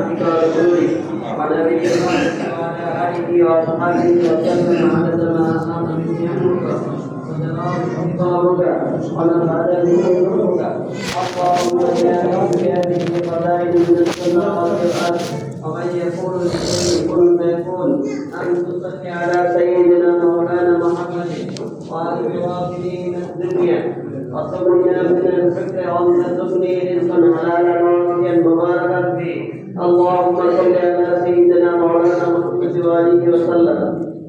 عبدك ورسولك ونبينا وعلى آله وصحبه وسلم عدد ما أحاط به علمك وجلال خطابك ونفعل به نورك. اللهم يا رب هذه القضايا من السماوات والأرض ومن يقول لشيء كن فيكون أن تصلي على سيدنا مولانا محمد وآل الغافلين من الدنيا وصبرنا من الفكر ومن تغني رزقا حلالا وافيا مباركا فيه. اللهم صل على سيدنا مولانا محمد وآله وسلم.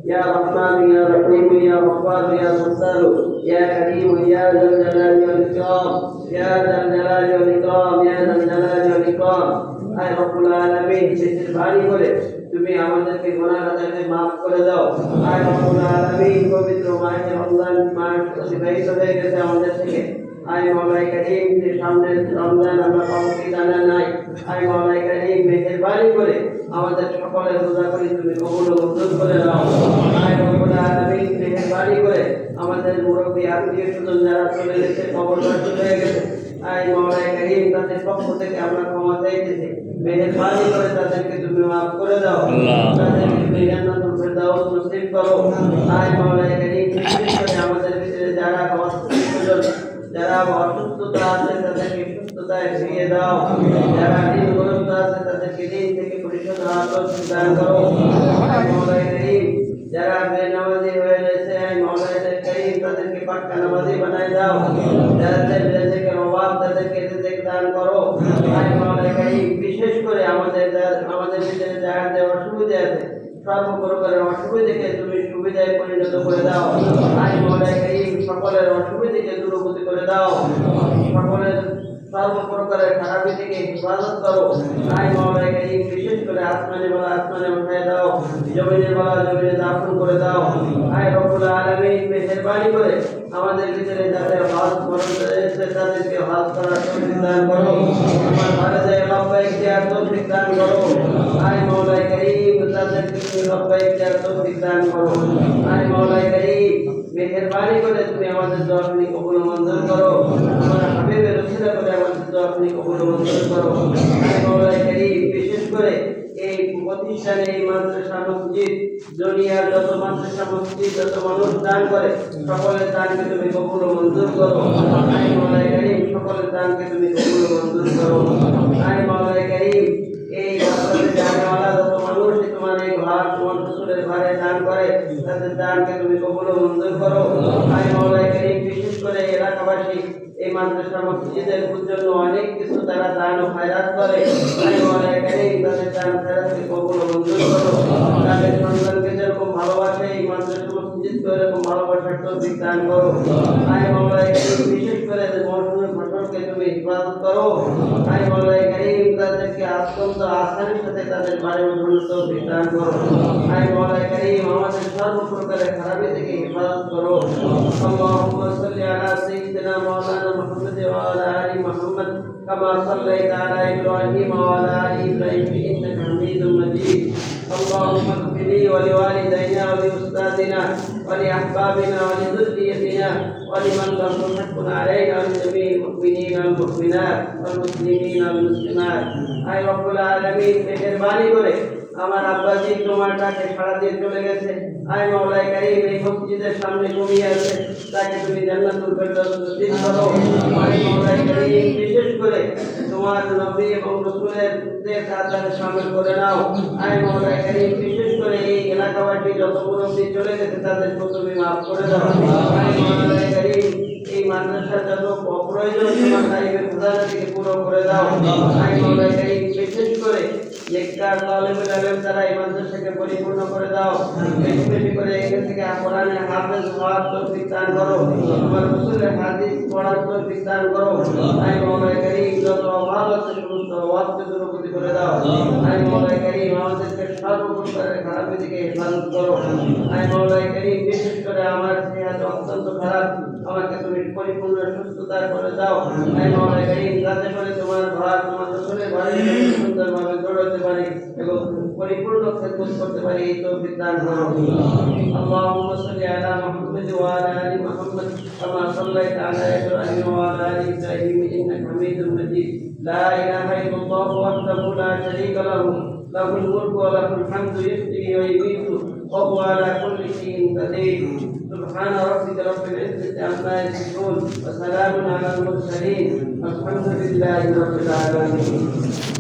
يا رحمن يا رحيم يا غفار يا ستار يا كريم يا ذا الجلال والإكرام يا ذا الجلال والإكرام يا ذا الجلال والإكرام। আয় রব্বুল আলামিন বেশির ভারী করে তুমি আমাদেরকে গুনাহ খাতাকে maaf করে দাও। আয় রব্বুল আলামিন পবিত্র মাহে রমজান মাস অতিবাহিত হয়ে গেছে আমাদের থেকে। আয় মাওলাই করিম যে সামনে রমজান আমরা পাবো জানা নাই। আয় মাওলাই করিম মেহেরবানি করে আমাদের সকলের রোজা করি তুমি কবুল ও মঞ্জুর করে নাও। আয় রব্বুল আলামিন মেহেরবানি করে আমাদের মুরব্বি আত্মীয় স্বজন যারা চলে গেছে কবরবাসী হয়ে গেছে, আয় মাওলাই করিম তাদের পক্ষ থেকে আমরা ক্ষমা চাইতেছি। মেহেরবানি করে তাদেরকে তুমি maaf করে দাও, তাদেরকে তুমি জান্নাতুল ফেরদাউস নসিব করো। আয় মাওলাই করিম বিশেষ করে আমাদের ভিতরে যারা যারা অসুস্থতা আছে তাদেরকে সুস্থতায় ফিরিয়ে দাও, যারা ঋণগ্রস্ত আছে তাদেরকে ঋণ থেকে পরিশোধ দান করো। আয় মাওলাই করিম যারা বেনামাজি হয়ে গেছে আয় মাওলাই করিম তাদেরকে পাক্কা নামাজি বানায় দাও, যাদের রিজিকের অভাব তাদেরকে রিজিক দান করো। আয় মাওলাই করিম বিশেষ করে আমাদের ভিতরে যাদের অসুবিধা আছে সর্বপ্রকারের অসুবিধাকে তুমি সুবিধায় পরিণত করে দাও। আয় মাওলাই করিম সকলের অসুবিধাকে দূরীভূত করে দাও, সকলের সর্বপ্রকারের খারাপি থেকে হেফাজত করো। আয় মাওলাই করিম বিশেষ করে আসমানে বলা আসমানে উঠায় দাও, জমিনে বলা জমিনে দাফন করে দাও। আয় রব্বুল আলামিন মেহেরবানি করে আমাদের ভিতরে যাদের হজ মরণ রয়েছে তাদেরকে হজ করার তৌফিক দান করো। আমার ভারতে লব্বাইক দেওয়ার তৌফিক দান করো। আয় মাওলাই করিম তাদেরকে তুমি লব্বাইক দেওয়ার তৌফিক দান করো। আয় মাওলাই করিম মেহেরবানি করে তুমি আমাদের দোয়া আপনি কবুল মঞ্জুর করো। আমার হাবিবের উসিলা করে আমাদের দোয়া আপনি কবুল মঞ্জুর করো। আয় মাওলাই করিম বিশেষ করে এই প্রতিষ্ঠানে এই মাদ্রাসা মসজিদ দুনিয়ার যত মাদ্রাসা মসজিদ যত মানুষ দান করে সকলের দানকে তুমি কবুল মঞ্জুর করো। আয় মাওলাই করিম সকলের দানকে তুমি কবুল মঞ্জুর করো। আয় মাওলাই করিম এই রাস্তাতে যাওয়ালা যত মানুষ তোমার এই ঘর তোমার রসুলের ঘরে দান করে তাদের দানকে তুমি কবুল মঞ্জুর করো। আয় মাওলাই করিম বিশেষ করে এলাকাবাসী এই মাদ্রাসা মসজিদের জন্য অনেক কিছু তারা দান ও খয়রাত করে। আয় মাওলাই করিম তাদের দান খয়রাতকে কবুল মঞ্জুর করো। তাদের সন্তানকে যেরকম ভালোবাসে এই মাদ্রাসা মসজিদকে এরকম ভালোবাসার তৌফিক দান করো। আয় মাওলাই করিম বিশেষ করে মৌসুমী ফসলকে তুমি হিফাজত করো। আয় মাওলাই করিম তাদেরকে অত্যন্ত আসানির সাথে তাদের বাড়ি উঠানোর তৌফিক দান করো। আয় মাওলাই করিম আমাদের সর্বপ্রকারের খারাপি থেকে হিফাজত করো। আল্লাহুম্মা সাল্লি আলা সাইয়্যিদিনা মাওলানা মুহাম্মদ ওয়া আলা আলি মুহাম্মদ কামা সাল্লাইতা আলা ইব্রাহিম ওয়া আলা আলি ইব্রাহিম ইন্নাকা হামিদুম মাজিদ। اللهم اغفر لي ولوالدينا ولأستاذنا ولأحبابنا ولذريتنا ولمن لم يحق علينا ولجميع المؤمنين والمؤمنات والمسلمين والمسلمات। আয় রব্বুল আলামিন মেহেরবানি করে আমার আব্বাজি তোমার ডাকে সাড়া দিয়ে চলে গেছে। আয় মাওলাই করিম এই মসজিদের সামনে ঘুমিয়ে আছে তাকে তুমি জান্নাতুল ফেরদাউস নসিব করো। আয় মাওলাই করিম বিশেষ করে তোমার নবী এবং রাসূলের সাথে শামিল করে নাও। আয় মাওলাই করিম বিশেষ করে এই এলাকাবাসী যত মুরব্বি চলে গেছে তাদের তুমি maaf করে দাও। আয় মাওলাই করিম এই মাদ্রাসার যত প্রয়োজন তোমার সাহেবের খোদানা থেকে পুরো করে দাও। আয় মাওলাই করিম বিশেষ করে নেককার তালেবুল ইলম দ্বারা এই মাদ্রাসাকে পরিপূর্ণ করে দাও। বেশি বেশি করে এখান থেকে কোরআনের হাফেজ হওয়ার তৌফিক দান করো, তোমার রাসূলের হাদিস পড়ার তৌফিক দান করো। আয় মাওলাই করিম যত অভাব আছে সমস্ত অভাবকে দূরীভূত করে দাও। আয় মাওলাই করিম আমাদেরকে সর্বপ্রকারের খারাপি থেকে হেফাজত করো। আয় মাওলাই করিম বিশেষ করে আমার সেহাত অত্যন্ত খারাপ, আমাকে তুমি পরিপূর্ণ সুস্থতা করে দাও। আয় মাওলাই করিম যাতে করে তোমার ঘর তোমার রাসূলের ঘরে সুন্দরভাবে গড়তে পারি এবং পরিপূর্ণ খেদমত করতে পারি এই তৌফিক দান করো। আল্লাহুম্মা সাল্লি আলা মুহাম্মাদ ওয়া আলা আলি মুহাম্মাদ কামা সাল্লাইতা আলা ইব্রাহিম ওয়া আলা আলি ইব্রাহিম ইন্নাকা হামিদুম মাজিদ। لا إله إلا الله وحده لا شريك له له الملك وله الحمد يحيي ويميت وهو على كل شيء قدير سبحان ربك رب العزة عما يصفون وسلام على المرسلين الحمد لله رب العالمين